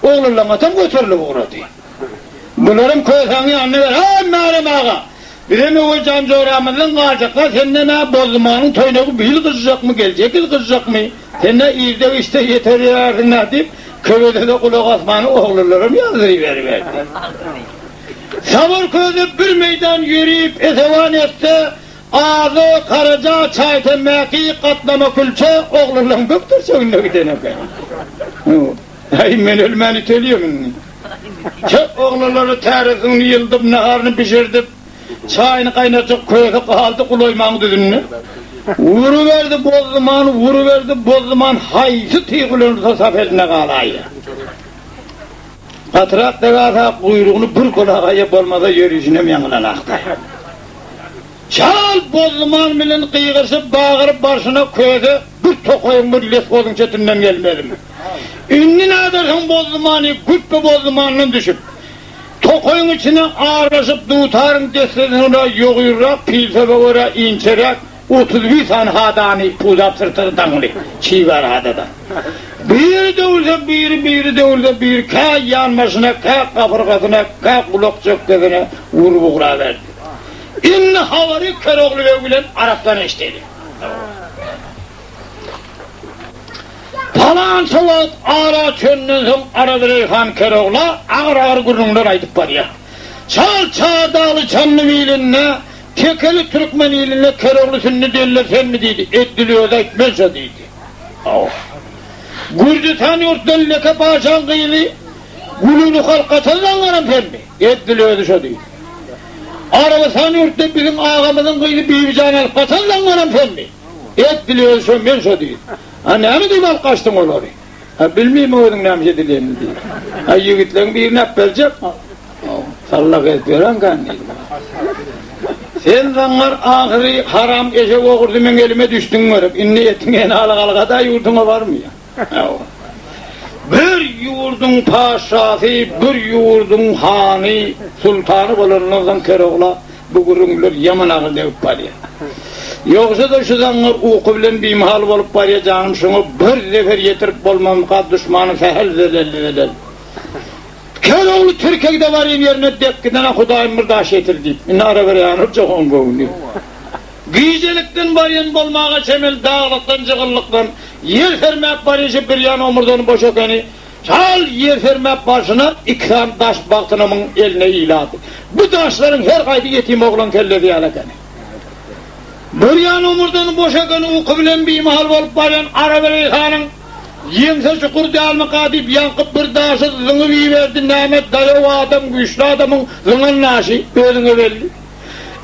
oğlunla atan götürülüp uğradı. Bunların köysanı yanına ver. Hay Meryem ağa. Bizim Övecan coğramızdan kalacaklar. Senden ha bozdumanın toynağı bir yıl kızacak mı gelecek yıl kızacak mı? Senden iyide işte yeter yarın ne deyip köyde de kulak asmanı oğullarım yazdırıverdi. Sabır köyde bir meydan yürüyüp esevan etse ağzı karaca çayten meki katlama külçe oğullarım göktür söğünle gidene koyayım. Hey ben ölmeni tölüyorum. Çok oğulları terisini yıldım, naharını pişirdim. Çayını kaynatacak köyde kaldı kuloymağın düzününü. Vuruverdi bozduman haysı tıyğılırsa safeline kalayı. Katırak da gata kuyruğunu bir kulağa yapılmada yürüyüşüne yanılan aktay. Çal bozduman bilen kıyğırsı bağırıp başına köydü, bir tokoyun bir lesbozun çetinden gelmedi mi? Ünlü nadırsın bozdumanı, güppe bozdumanını düşüp, tokoyun içine ağırlaşıp dutarın destesine yoğuyurrak, pilse babara inçerek, 31 tane hadani puzap sırtını tanılı, çiğver hadadan. Biri de olsa bir kay yanmasına, kay kaburgasına, kay kulak çöktüğüne vurup uğra verdi. İnni havari Köroğlu ve bilen Arap'tan eşteydi. Falan salat ara çönnüzüm Aradireyhan Köroğlu'na ağır gurundan aydıp var ya. Çal çağdalı çanlı bilinne, tekeli Türkmen ilinne Köroğlu sünni derler sen mi deydi, eddiliyor da etmezse deydi. Gürcistan yurttan leke paşan kıyılı, gülünü halkatından varan pembe, eddiliyor da şu deydi. Arabistan yurtta bizim ağamızın kıyılı büyüyeceğin halkatından varan pembe, eddiliyor da şu ben şu deydi. Ne mi diyeyim halkaçtım onları? Bilmeyeyim oğlum ne mi edileyim diye. Yigitlerin birini hep verecek. Sallak etmiyorum kendiyim. Sen zanlar ahiri haram eşek okurdum ben elime düştün görüp. İnni etin en alık da yurduma var mı ya? Bir yurdun paşası, bir yurdun hani, sultanı bulunurdan Köroğlu'na bu gurunlar yaman ağır devip var ya. Yoksa da şu zanlar uku bilen bir imhal olup var ya canım şunu bir sefer yetirip olmamka düşmanı fehel zelel. Köroğlu Türkiye'de var yerine dekkidene Hudayım mırdaş etirdi. İnne ara vere yanıp çok on kovuluyor. Giycelikten bariyen bolmağa çemel dağlıktan cıgıllıktan yer fermek bariyesi bir yan omurdanı boşakani çal yer fermek başına ikram taş baktınımın eline iladı. Bu taşların her kaydı yetim oğlan kelledi alakani. Bir yan omurdanı boşakani uku bilen bir imhal olup bariyen Aradireyhan'ın yemse çukur değalmi kadip yankıp bir daşı zıngı verdi Nehmet dayı o adam güçlü adamın zıngın naşı özüne belli.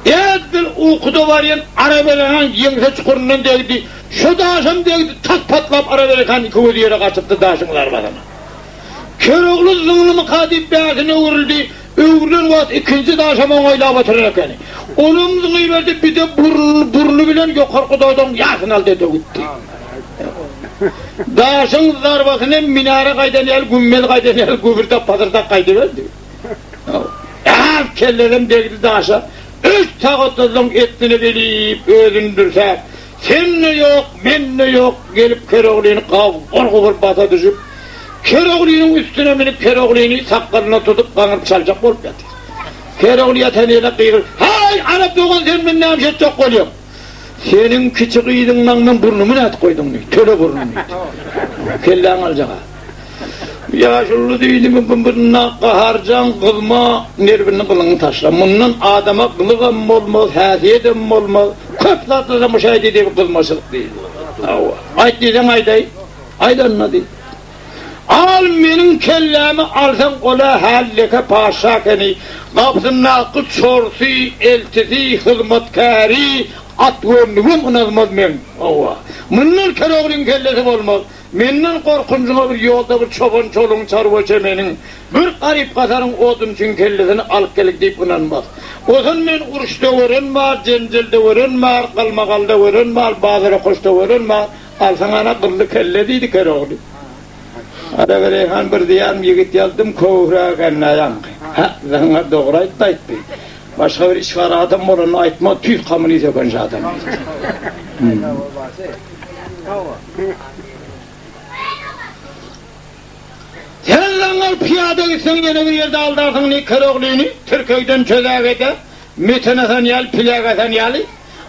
Eğer ukuda varyan Aradireyhan yemse çukurundan değdi. Şu daşım değdi tas patlap Aradireyhan iki ödü yere kaçıptı daşınlar badana. Köroğlu zıngını kadip beyazine uğruldu. Öğürlen vaat ikinci daşıma onayla batırarak yani. Onun zıngı verdi bir de burnu bilen yukarı kudaydan yakın aldı gitti. Daşın zarbasına minare kaydan el, gümmel kaydan el, gübürde patırda kaydı verdi. Kellerim değdi daşa. Üç tağıtızın etini bilip ödündürse, sen ne yok, men ne yok, gelip Köroğlu'nu korkuvur bata düşüp, Köroğlu'nun üstüne binip Köroğlu'nu saklarına tutup kanıp çalacak olup yatır. Köroğlu'ya teneyle kıyır, hay Arap doğan sen ben ne şey çok oluyor. Senin küçük iyidinle ben burnumu net koydum diyor, töle burnumu. Kelleğin alacak ha. Yaşıllı değilim burnuna kaharcan kılma, nerbirini kılını taşla. Bunun adama kılıgım olmaz, hâsiyedem olmaz, köp tatlıda müşahede diye bir kılmasılık değil. Ayt diysen ayday, aydan ne değil. Al benim kelleğimi alsan kola halleke paşakeni, kapsın nakı çorsi, eltisi, hizmetkari, at gönlümüm unazmaz men. Bunun Köroğlu'nun kellesi olmaz. Menden korkuncuna bir yolda bir çoban çolun çarva çemenin, bir garip kazanın odun için kellesini alıp gelip deyip unanmaz. Ozun men uruşta vurunmar, cencilde vurunmar, kalmakalda vurunmar, bazıra koşta vurunmar, alsan ana kıllı kelle deydi Köroğlu. Aradireyhan bir diyarım yigit yazdım, kovra kanna yankı. Sana doğru ayıttı ayıttı. Başka bir iş var adam olanı ayıtma, tüy kamını izlekenci adam. Sen zanlar piyade gitsen yine bir yerde aldarsın ne Köroğlu'nu, Türkiye'den çözeğede, metenesen yal, plakesen yali,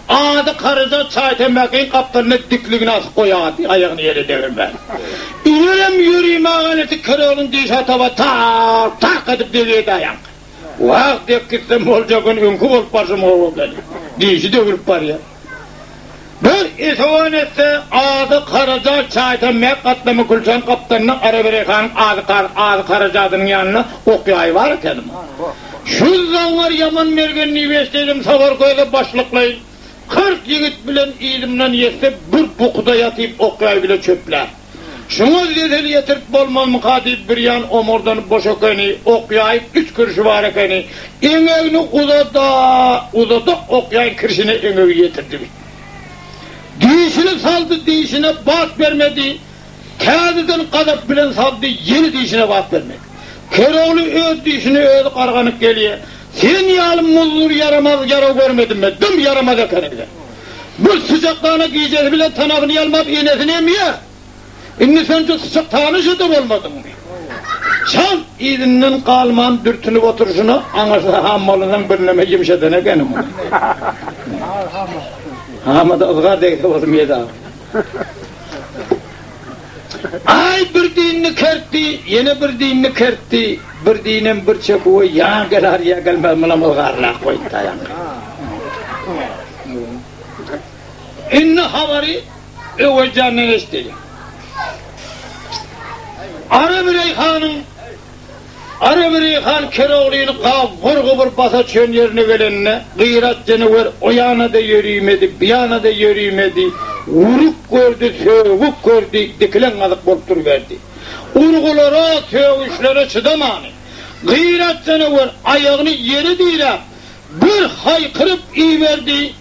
adı karıza çayten bakayım kaptanına dikliğine asıp koyadı, ayağını yere devirme. İnerim yürüyüm ağaneti Köroğlu'nun dişe tava tak edip deviyede ayak. Vak deyip gitsem olacakın ünkü olup başım oğul dedi. Dişi devirip var ya. Bir isvan etse adı Karaca çaytan katlamı kulçan kaptanına Aradireyhan'ın adı Karaca adının yanına okuyay var kendim. Şu zanlar yaman mergenliği beşleydim Savarköy'de başlıklayın. 40 yigit bilen ilimden yetse bir bukuda yatıp okuyay bile çöpler. Şuna zedeli yetirip bolmaz mı kadip bir yan omurdan boşakani okuyayıp 3 kuruşu var ekani emeğini uzada okuyay kırışını emeği getirdi. Dişini saldı, dişine bat vermedi. Kağıdıdan kadap bilen saldı, yeni dişine bat vermedi. Keroğlu öz dişini öz karganık geliyor. Sen yalım muzur yaramaz yara görmedin mi? Dım yaramaz ekani bile. Bu sıcaklığına giyeceğiz bile tanabını yalmaz iğnesini emiyor. İnni sence sıcak tanışı da olmadın mı? Sen iğninden kalman dürtünüp oturuşunu anarsa hammalından birleme yumuşadığına benim onu. Ama da ızgar değilse olsun yedi abi. Ay bir dinini kertti, yine bir dinini kertti. Bir dinin bir çekuğu yan gelir ya gelmez mılam ızgarla koydu dayan. İnni havari evvelcanını istedi. Arab Reyhan Keroğlu'nun vurgu basa çön yerine verenine gıyrat canavar o yana da yürüymedi, bir yana da yürüymedi. Vuruk gördü, sövük gördü, dikilen alıp bolup verdi. Urgulara, sövüşlere çıdamanı. Gıyrat canavar ayağını yeri değil, bir haykırıp iyi verdi.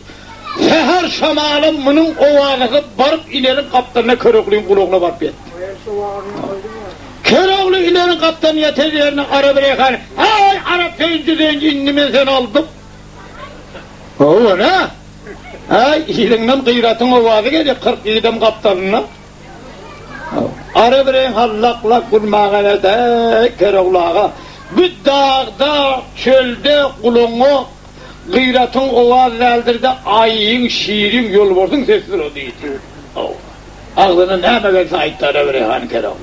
Seher şamalım bunun ovağısı barıp inerin kaptanına Keroğlu'nun kulağına barıp yetti. Keroğlu ilerin kaptanı yeter yerine Arap Reyhan, hay Arap zenci innimi sen aldım. O ne? Hay ilinden kıyratın ovağısı geliyor 40 idem kaptanına. Arap Reyhan lak lak gülmağına da Keroğlu ağa. Bir dağda, çölde kulağına gıyratın ovağısı eldirde ayın, şiirin yol vurdun sessiz o değil. Ağzının hemen verse aitti Arap Reyhan Keroğlu.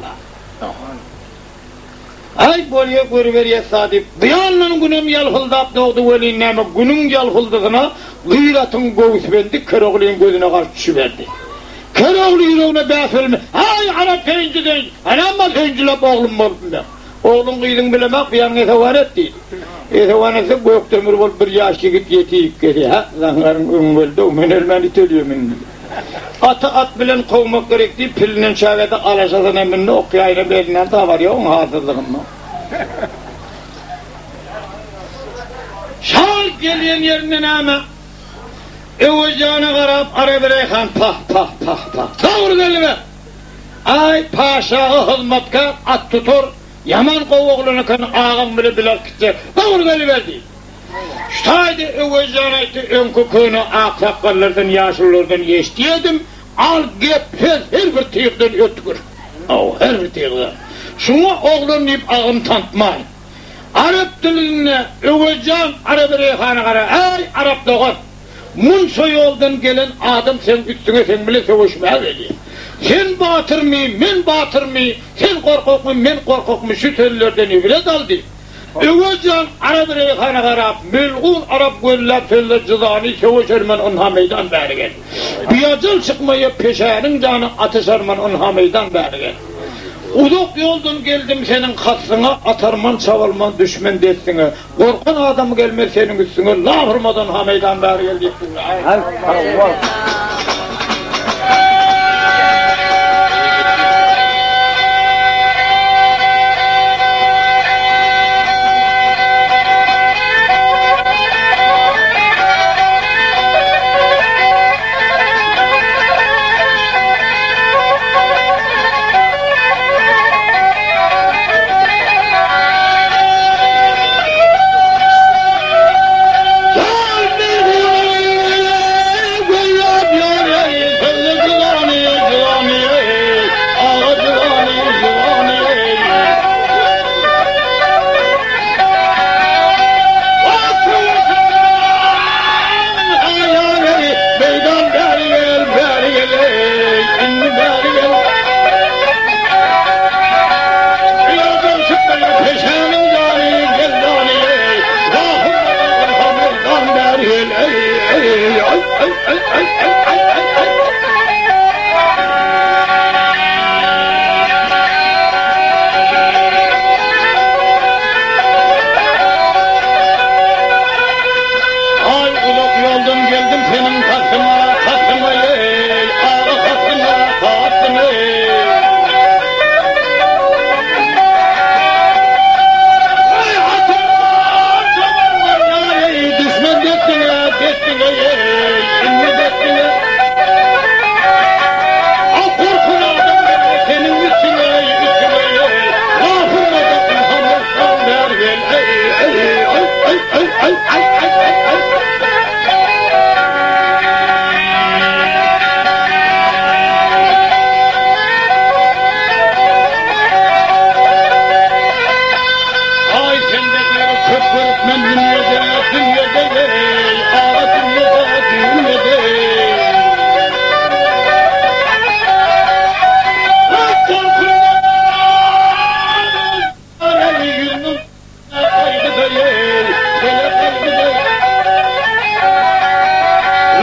Ay bolya görüveriye sadip. Biyanın günüm yalhıldap doğdu velinlemi günün yalhıldığına gıyratın göğüsbendi Keroğlu'nun gözüne karşı düşüverdi. Keroğlu yüreğine beyefilmi. Ay Arap seyinciden. Anamma seyincilap oğlum oldum ben. Oğlum kıydın bilemek bir yan etevaret değil. Etevanetse Gökdemir bol bir yaş yigit yetiyip geliyor. Zanların ömrelde o menelmen iteliyor minni. Atı at bilen kovmak gerektiği pilinin çavede alaşasın eminle okuyayla belinden da var ya onun hazırlığında. Şal geliyen yerinden ama evcana karab Arap Reyhan pah pah pah pah. Savur gelme. Ay paşağı hizmetkar at tutur. Yaman kovuğlunu kan ağam bile bilir kitse. Savur geliverdi. Ştaydı evcana işte önkü köyünü aksakallardan yaşlılardan yeştiyedim. Al gep her bir tıyıktan ötükür. Her bir tıyıktan. Şuna oğlum deyip ağım tanıtmayın. Arap diline öveceğim Arap Reyhan'a kara. Ay Arap doğan. Munso yoldan gelen adam sen üstüne sen bile savaşmaya geliyor. Sen batır mı, men batır mı, sen korkak mı, men korkak mı, şu tellerden evre daldı. Öveceğim Arap Reyhan'a kara. Melğun Arap göller teller cızani savaşırman onha meydan beri gel. Biyacıl çıkmaya peşenin canı ateşarman onha meydan beri gel. Uzak yoldan geldim senin katsına, atarman çavalman düşmen desine. Korkan adam gelmez senin üstüne, la hırmadan ha meydan beri geldi. yoldan geldim senin katına, katına ey, ağa katına, katına ey. Ay hatırlar, zamanlar ey, düşman dettine ey, inni dettine. Al korkun aldım beni senin içine ey, lafıma da hamurdan ver gel ey, ay. Ay sendekleri kırk öğretmen dünyada ey, ağa dünyada ey. Ay korkudan ey, yüzüm kaygıda ey, böyle kaygıda ey.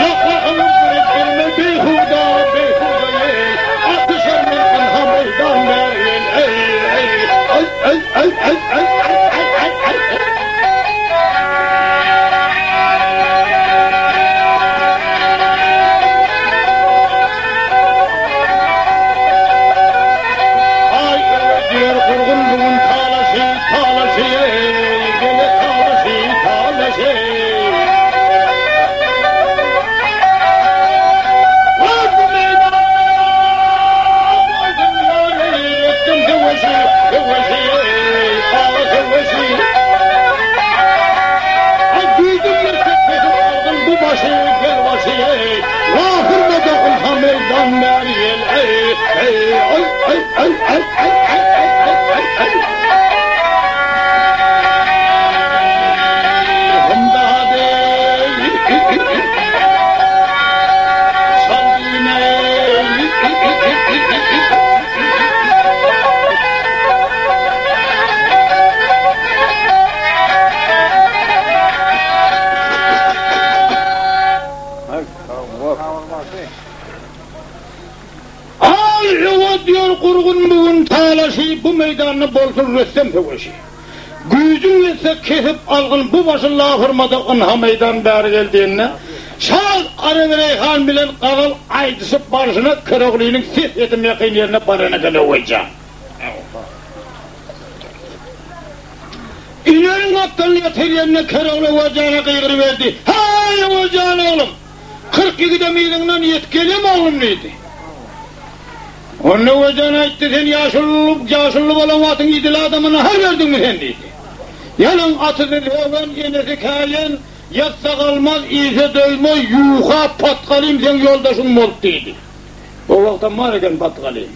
Laflarımı bırakırma beyhuda ey, atışarmın hamurdan ver ey, ay. Ay diyor kurgun bugün talaşı ey, gele talaşı. Var bu meydan, aldın ey, ettim kıvışı ey, ağa kıvışı. Ay büyüdüm yırtık aldım bu başı, gel başı ey, vahırma da ulha meydan ver yel ey, ay. Hımda dey, sandine Al yuva diyor kurgun bugün talaşı, bu meydanını bolsun Rüstem Feveşi. Gücün yetse kesip algın bu başın lafırmada ınha meydan beri geldiğine, şal arı reyhan bilen kavul aydısıp barışına kırıklığının ses etim yakın yerine barına gele koyacağım. İnerin attan yeter yerine kırıklı ocağına kıygır verdi. Hay ocağına oğlum! 42'de miydin yetkili mi oğlum neydi? Onun ocağına itti sen yaşıllık olan atın idil adamına har verdin mi sen neydi? Yalan atıdır heven yenesi kayen, yatsa kalmaz iyise dövmez, yuha patkalayım sen yoldaşın molt deydi. O vaktan var eken patkalayım.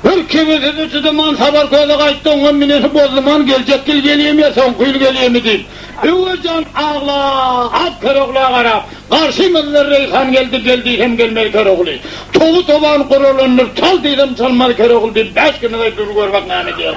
Bir kimisi de zaman sabar koyda kayıttı onun minesi bozduman gelecek gel geleyim ya son kuyul geleyim mi deyip. Üvecan ağla, at körokluğa karab, karşımızda reyhan geldi hem gelmeli köroklu. Toğu toban kurulunur, çal dedim çalmalı köroklu deyip 5 güne de dur gör bak nane diyor.